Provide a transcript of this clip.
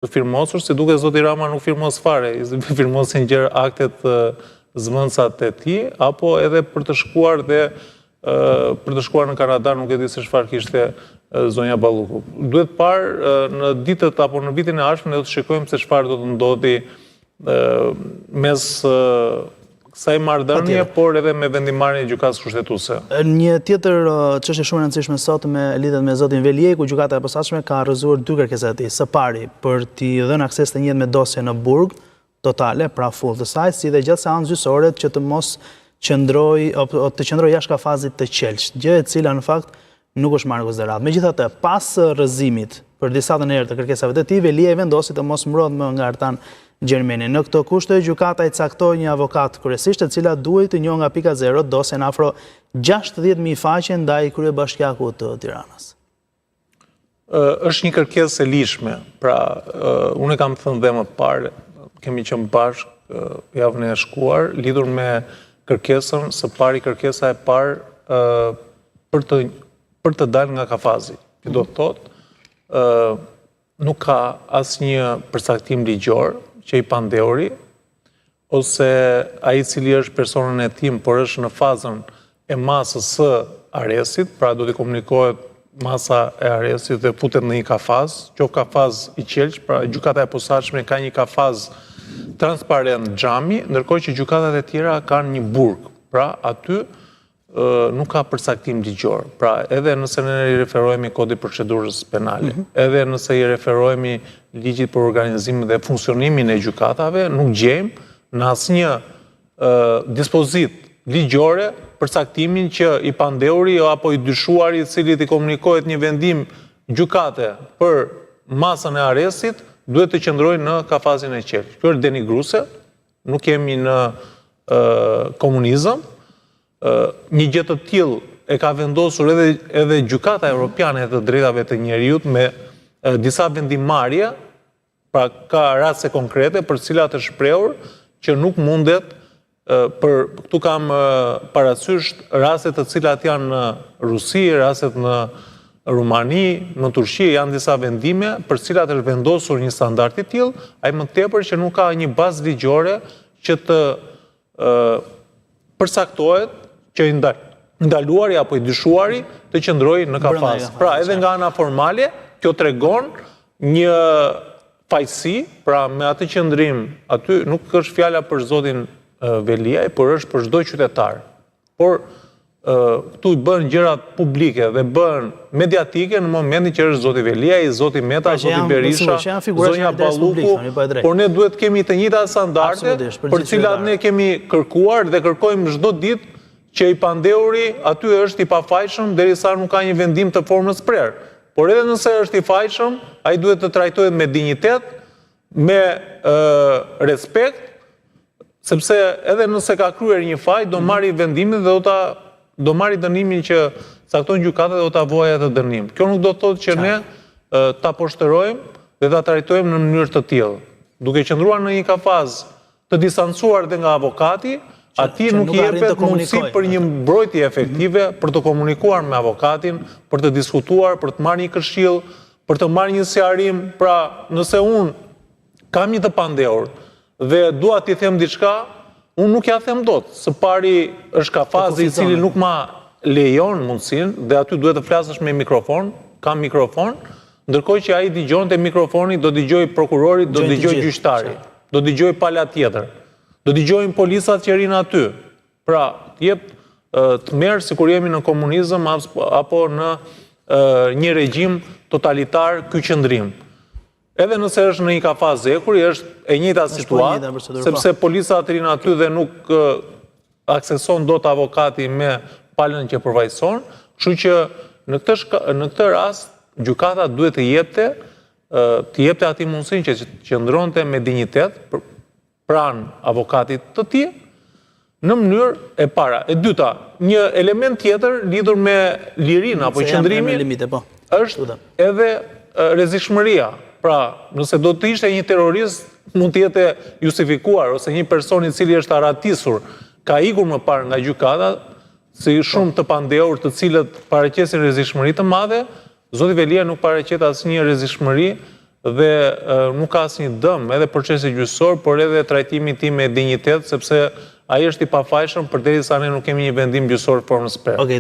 të firmosur, si duke zoti Rama nuk firmos fare, firmosin gjërë aktet zmëndsat e tij, apo edhe për të shkuar në Kanada, nuk e di se çfarë kishte zonja Balluku. Duhet parë në ditët apo në vitin e ardhshëm ne do të shikojmë se çfarë do të ndodhi mes kësaj marrëdhënie, por edhe me vendimarrjen e gjykatës kushtetuese. Një tjetër çështje shumë e rëndësishme sot lidhet me zotin Veliej, ku gjykata e posaçme ka rrëzuar 2 kërkesa të tij. Së pari, për t'i dhënë akses të njëjtë me dosje në burg totale, pra full të saj, si dhe gjatë seancës gjyqësore që të mos qëndroj jashtë kafazit të qelsh, gjë e cila në fakt nuk është marrë konsiderat. Megjithatë, pas rrëzimit për disa të herë të kërkesave të tij, Veliej vendosi të mos mbrohet më nga Artan Gjermeni. Në këto kushte, gjykata i caktoi një avokat kryesisht, e cila duhej të njohë nga pika zero dosjen afro 60.000 faqe ndaj kryebashkiakut të Tiranës. Është një kërkesë e lishme. Pra, unë kam thënë dhe më parë, kemi qenë bashkë javën e shkuar, lidhur me kërkesën, së pari kërkesa e parë për të dalë nga kafazi. Do të thotë, nuk ka asnjë përcaktim ligjor që i pandeuri, ose ai cili është personën e tim, por është në fazën e masës së arrestit, pra do t'i komunikohet masa e arrestit dhe futet në një kafaz, qoftë kafaz i qelsh, pra gjykata e posaçme ka një kafaz transparent xhami, ndërkohë që gjykatat e tjera kanë një burg. Pra aty nuk ka përcaktim ligjor. Pra edhe nëse ne i referohemi kodit procedurës penale, edhe nëse i referohemi ligjit për organizimin dhe funksionimin e gjykatave, nuk gjejmë në asnjë dispozit ligjore përcaktimin që i pandeuri apo i dyshuari i cili i komunikohet një vendim gjykate për masën e arrestit, duhet të qëndrojë në kafazin e qelsh. Kjo është denigruese, nuk jemi në komunizëm. Një gjë të tillë e ka vendosur edhe gjykata Evropiane e të drejtave të njerëzit me disa vendimarrje, pra ka raste konkrete për cilat është shprehur që nuk mundet, këtu kam parasysh rastet të cilat janë në Rusi, rastet në Rumani, në Turqi, janë disa vendime për cilat është vendosur një standard i tillë, ai më tepër që nuk ka një bazë ligjore që të përcaktohet që i ndaluari apo i dyshuari të qëndrojë në kafaz. Pra edhe nga ana formale, kjo tregon një fajsi, pra me atë qëndrim aty nuk është fjala për zotin Veliej, por është për çdo qytetar. Por këtu i bën gjërat publike dhe bën mediatike në momentin që është zoti Veliej, zoti Meta, zoti Berisha, zonja Balluku, por ne duhet kemi të njëjtat standarde për cilat ne kemi kërkuar dhe kërkojmë çdo ditë që i pandeuri aty është i pafajshëm derisa nuk ka një vendim të formës prerë. Por edhe nëse është i fajshëm, ai duhet të trajtohet me dinjitet, me respekt, sepse edhe nëse ka kryer një faj, do marrë vendimin dhe do marrë dënimin që cakton gjykata dhe do ta vojë atë dënim. Kjo nuk do të thotë që ne ta poshtërojmë dhe ta trajtojmë në mënyrë të tillë. Duke qëndruar në një kafaz të distancuar dhe nga avokati, ati nuk jepet mundësi për një mbrojtje efektive, për të komunikuar me avokatin, për të diskutuar, për të marrë një këshill, për të marrë një sqarim. Pra, nëse unë kam një të pandehur dhe dua t'i them diçka, unë nuk ja them dot. Së pari është kafazi i cili nuk ma lejon mundësinë dhe aty duhet të flasësh me mikrofon, kam mikrofon, ndërkohë që ai dëgjon te mikrofoni, do dëgjoj prokurori, do dëgjoj gjyqtari, do dëgjoj pala tjetër. Do dëgjojmë policat që rinë aty. Pra, të merë si kur jemi në komunizëm apo në një regjim totalitar ky qëndrim. Edhe nëse është në një kafaz ekuri, është e njëjta situatë, sepse policat rinë aty dhe nuk akseson dot avokati me palën që përfaqëson, kështu që në këtë rast gjykata duhet të jepte atij mundësinë që qëndronte me dinjitet pranë avokatit të tij, në mënyrë e para. E dyta, një element tjetër lidhur me lirinë apo qëndrimin është edhe rrezikshmëria. Pra, nëse do të ishte një terrorist, mund të jetë justifikuar, ose një person i cili është aratisur, ka ikur më parë nga gjykata, si shumë të pandehur të cilët paraqesin rrezikshmëri të madhe, zoti Velia nuk paraqet asnjë rrezikshmëri dhe nuk ka asnjë dëm edhe procesi gjyqësor, por edhe trajtimi tim me dinjitet, sepse ai është i pafajshëm përderisa ne nuk kemi një vendim gjyqësor formës 5.